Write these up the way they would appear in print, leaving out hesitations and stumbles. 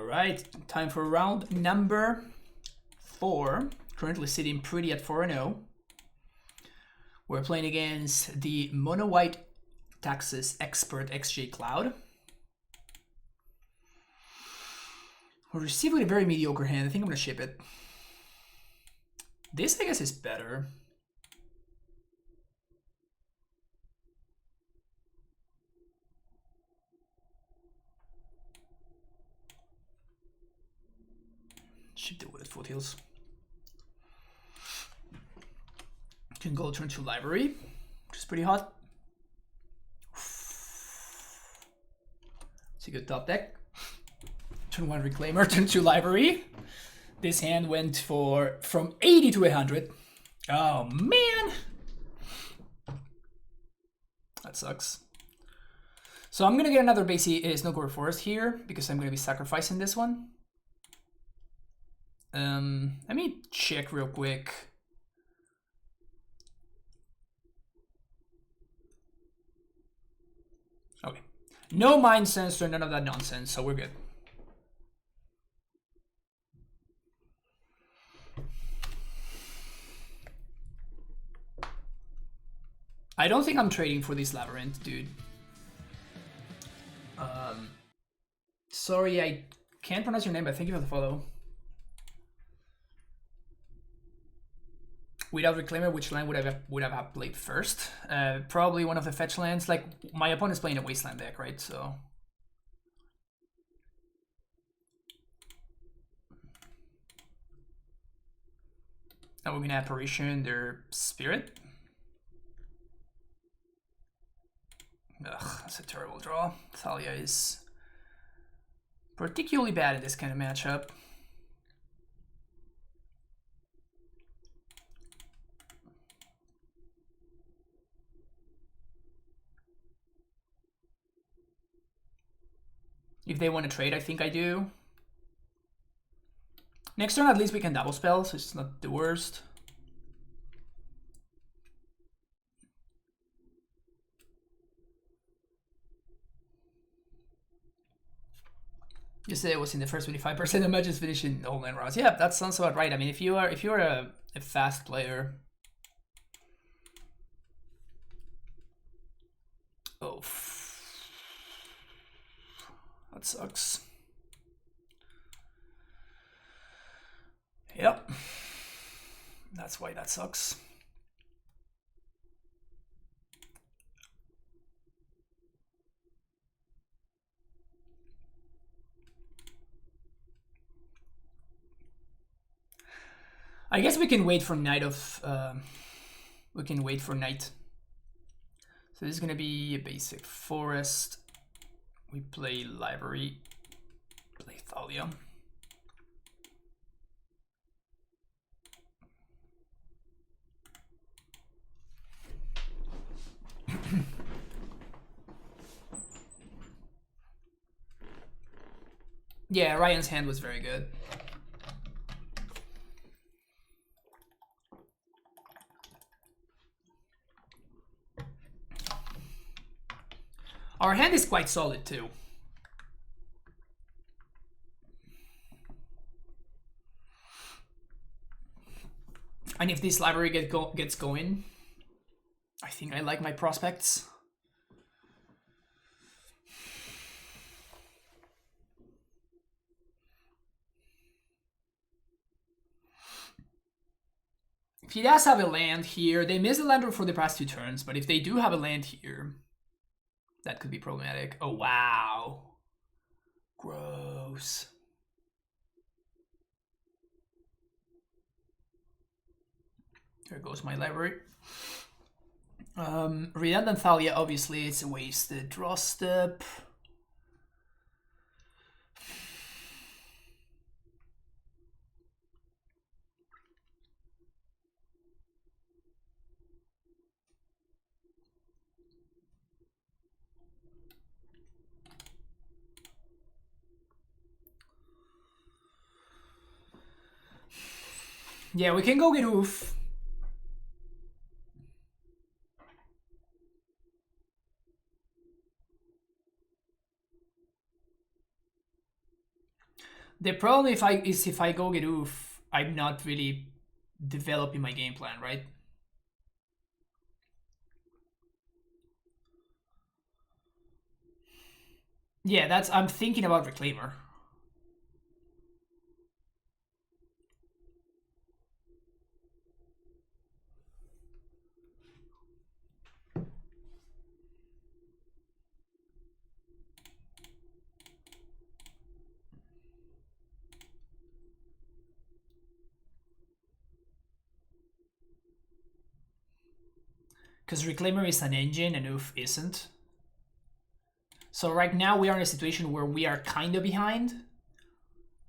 All right, time for round number 4. Currently sitting pretty at 4-0. We're playing against the Mono White Taxes Expert XJ Cloud. We received with a very mediocre hand. I think I'm gonna ship it. This, I guess, is better. Ship it with foothills. Can go turn 2 library, which is pretty hot. It's a good top deck. Turn 1 reclaimer, turn 2 library. This hand went from 80 to 100. Oh man, that sucks. So I'm gonna get another basic Snowcore Forest here because I'm gonna be sacrificing this one. Let me check real quick. Okay, no mind sensor, none of that nonsense, so we're good. I don't think I'm trading for this Labyrinth, dude. Sorry, I can't pronounce your name, but thank you for the follow. Without Reclaimer, which land would I have played first? Probably one of the fetch lands. Like, my opponent's playing a Wasteland deck, right? So... Now we're gonna Apparition their Spirit. Ugh, that's a terrible draw. Thalia is particularly bad in this kind of matchup. If they want to trade, I think I do. Next turn, at least we can double spell, so it's not the worst. You said it was in the first 25% of matches finishing all 9 rounds. Yeah, that sounds about right. I mean, if you're a fast player. Oh, that sucks. Yep, that's why that sucks. I guess we can wait for Night of... we can wait for Night. So this is gonna be a basic Forest. We play Library. Play Thalia. Yeah, Ryan's hand was very good. Our hand is quite solid too. And if this library gets going, I think I like my prospects. If he does have a land here, they miss a land for the past 2 turns, but if they do have a land here, that could be problematic. Oh, wow. Gross. There goes my library. Redundant Thalia, obviously, it's a wasted draw step. Yeah, we can go get Oof. The problem is if I go get oof, I'm not really developing my game plan, right? Yeah, I'm thinking about Reclaimer. Because Reclaimer is an engine and oof isn't. So right now we are in a situation where we are kind of behind,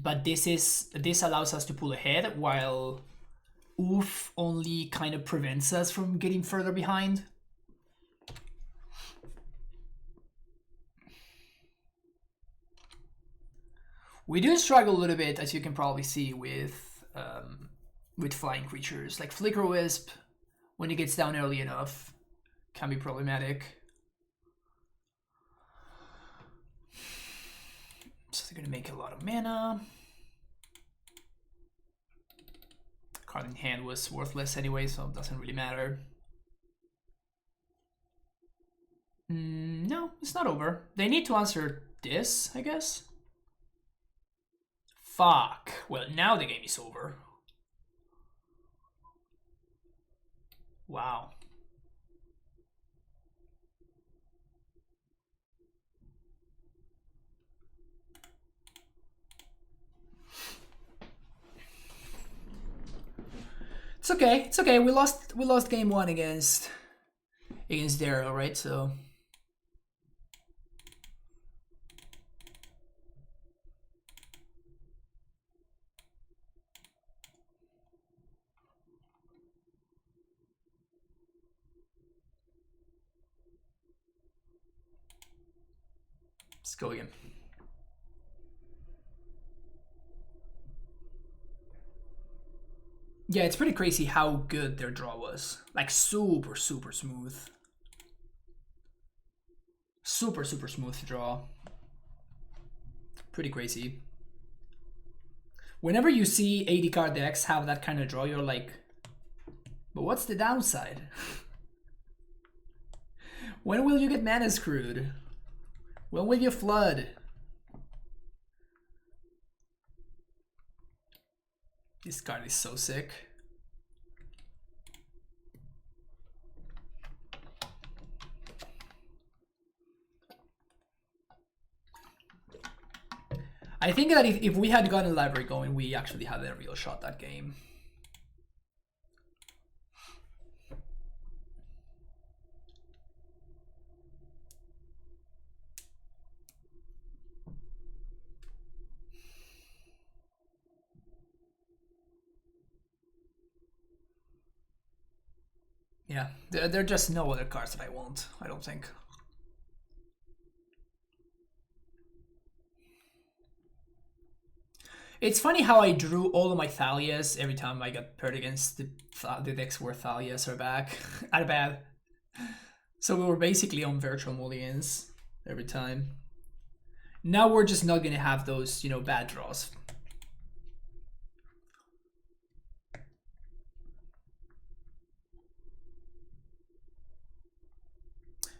but this allows us to pull ahead while oof only kind of prevents us from getting further behind. We do struggle a little bit, as you can probably see, with flying creatures. Like Flicker Wisp, when it gets down early enough, can be problematic. So they're gonna make a lot of mana. Card in hand was worthless anyway, so it doesn't really matter. No, it's not over. They need to answer this, I guess. Fuck. Well, now the game is over. Wow. It's okay. It's okay. We lost game one against Daryl, right? So let's go again. Yeah, it's pretty crazy how good their draw was. Like super, super smooth. Super, super smooth draw. Pretty crazy. Whenever you see 80 card decks have that kind of draw, you're like, but what's the downside? When will you get mana screwed? When will you flood? This card is so sick. I think that if we had gotten a library going, we actually had a real shot that game. Yeah, there are just no other cards that I want, I don't think. It's funny how I drew all of my Thalias every time I got paired against the decks where Thalias are back. Are bad. So we were basically on virtual mulligans every time. Now we're just not gonna have those, bad draws.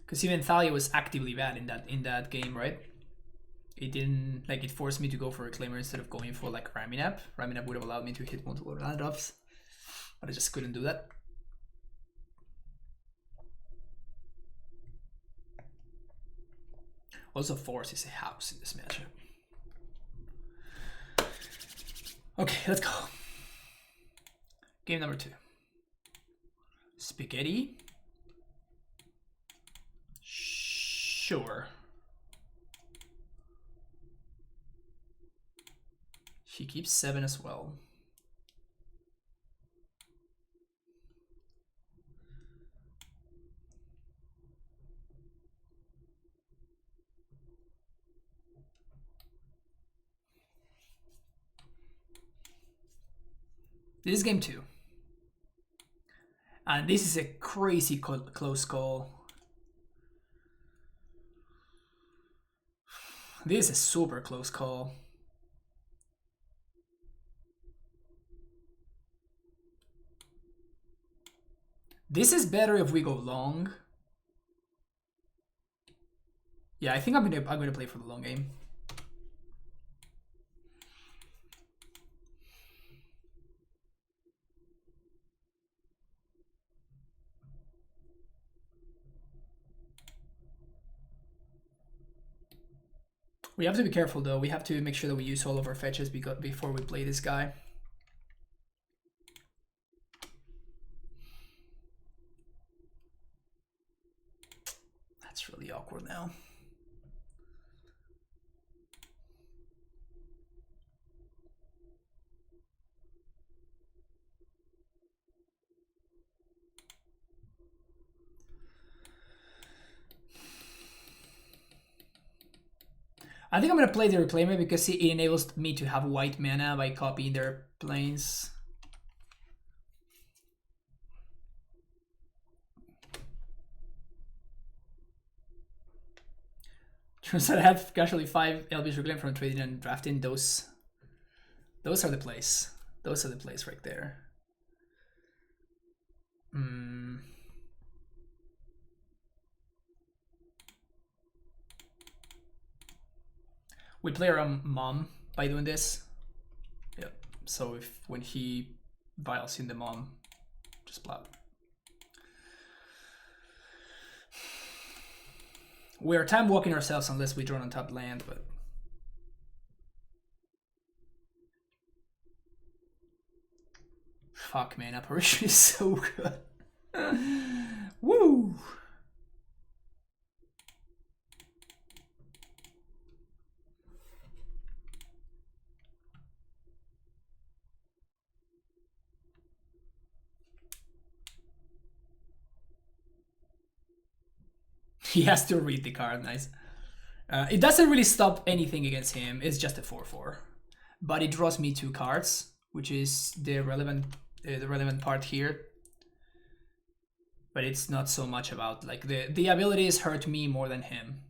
Because even Thalia was actively bad in that game, right? It didn't, like, it forced me to go for Reclaimer instead of going for like Raminap. Raminap would have allowed me to hit multiple land drops, but I just couldn't do that. Also, Force is a house in this matchup. Okay, let's go. Game number 2. Spaghetti. Sure. She keeps 7 as well. This is game 2. And this is a crazy close call. This is a super close call. This is better if we go long. Yeah, I think I'm gonna play for the long game. We have to be careful though. We have to make sure that we use all of our fetches before we play this guy. That's really awkward now. I think I'm gonna play the Reclaimer because it enables me to have white mana by copying their planes. Turns out I have casually 5 LBs Reclaim from trading and drafting. Those are the plays. Those are the plays right there. We play our mom by doing this. Yep. So if when he vials in the mom, just plop. We're time walking ourselves unless we draw on top land, but fuck man, apparition is so good. Woo! He has to read the card, nice. It doesn't really stop anything against him, it's just a 4/4. But it draws me 2 cards, which is the relevant part here. But it's not so much about, like, the abilities hurt me more than him.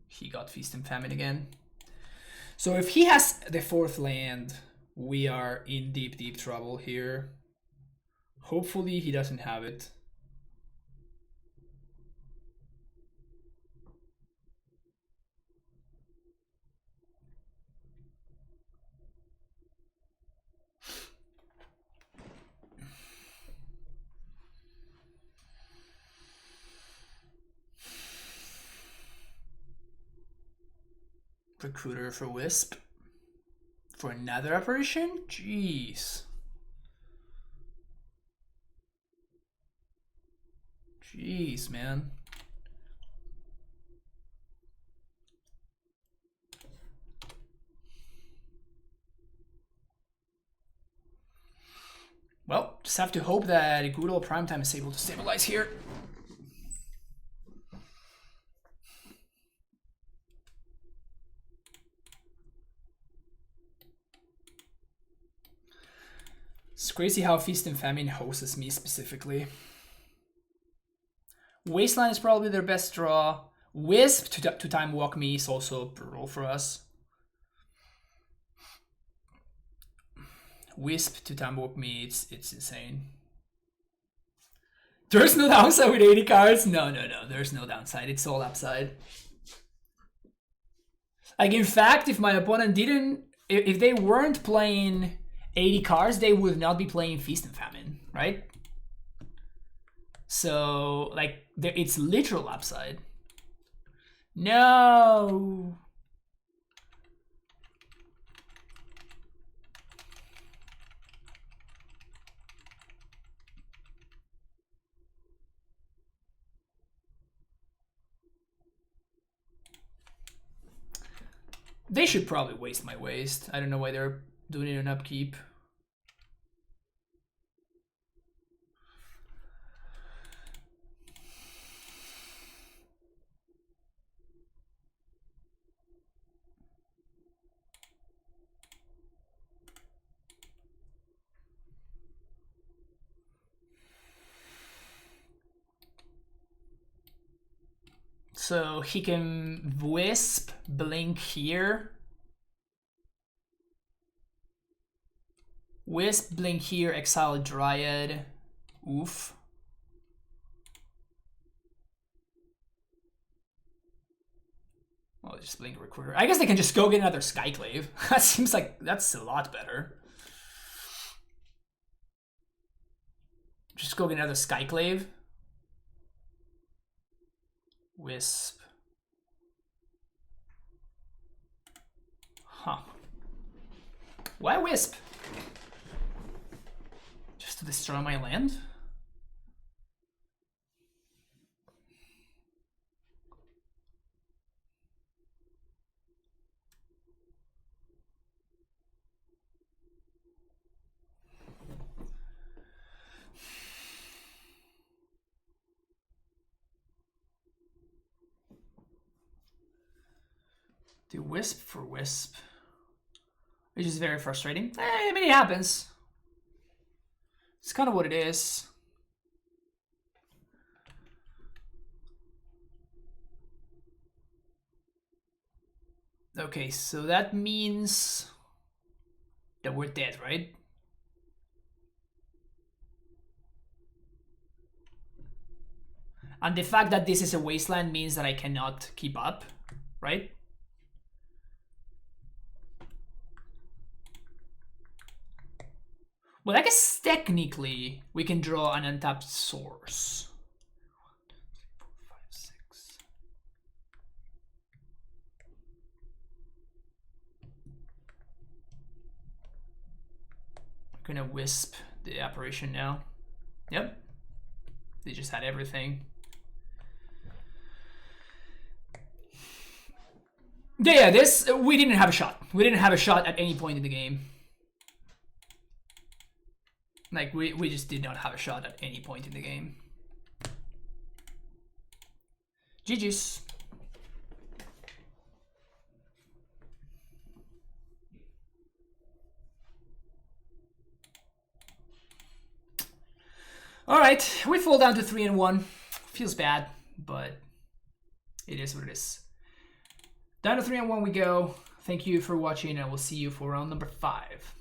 He got Feast and Famine again. So if he has the 4th land, we are in deep, deep trouble here. Hopefully he doesn't have it. Recruiter for Wisp. For another apparition? Jeez. Jeez, man. Well, just have to hope that good old Primetime is able to stabilize here. It's crazy how Feast and Famine hosts me specifically. Wasteland is probably their best draw. Wisp to time walk me is also brutal for us. Wisp to time walk me, it's insane. There's no downside with 80 cards? No, there's no downside. It's all upside. Like, in fact, if my opponent didn't... If they weren't playing 80 cards, they would not be playing Feast and Famine, right? So, like, it's literal upside. No! They should probably waste my waste. I don't know why they're doing it in upkeep. So he can Wisp, Blink here. Wisp, blink here, exile Dryad. Oof. Well, just blink Recruiter. I guess they can just go get another Skyclave. That seems like that's a lot better. Just go get another Skyclave. Wisp. Huh. Why Wisp? Just to destroy my land? Do Wisp for Wisp. Which is very frustrating. I mean, it happens. It's kind of what it is. Okay, so that means that we're dead, right? And the fact that this is a wasteland means that I cannot keep up, right? Well, I guess technically we can draw an untapped source. 1, 2, 3, 4, 5, 6. I'm gonna wisp the apparition now. Yep. They just had everything. Yeah, this, we didn't have a shot. We didn't have a shot at any point in the game. Like, we just did not have a shot at any point in the game. GG's. Alright, we fall down to 3-1. Feels bad, but it is what it is. Down to 3-1 we go. Thank you for watching, and we'll see you for round number 5.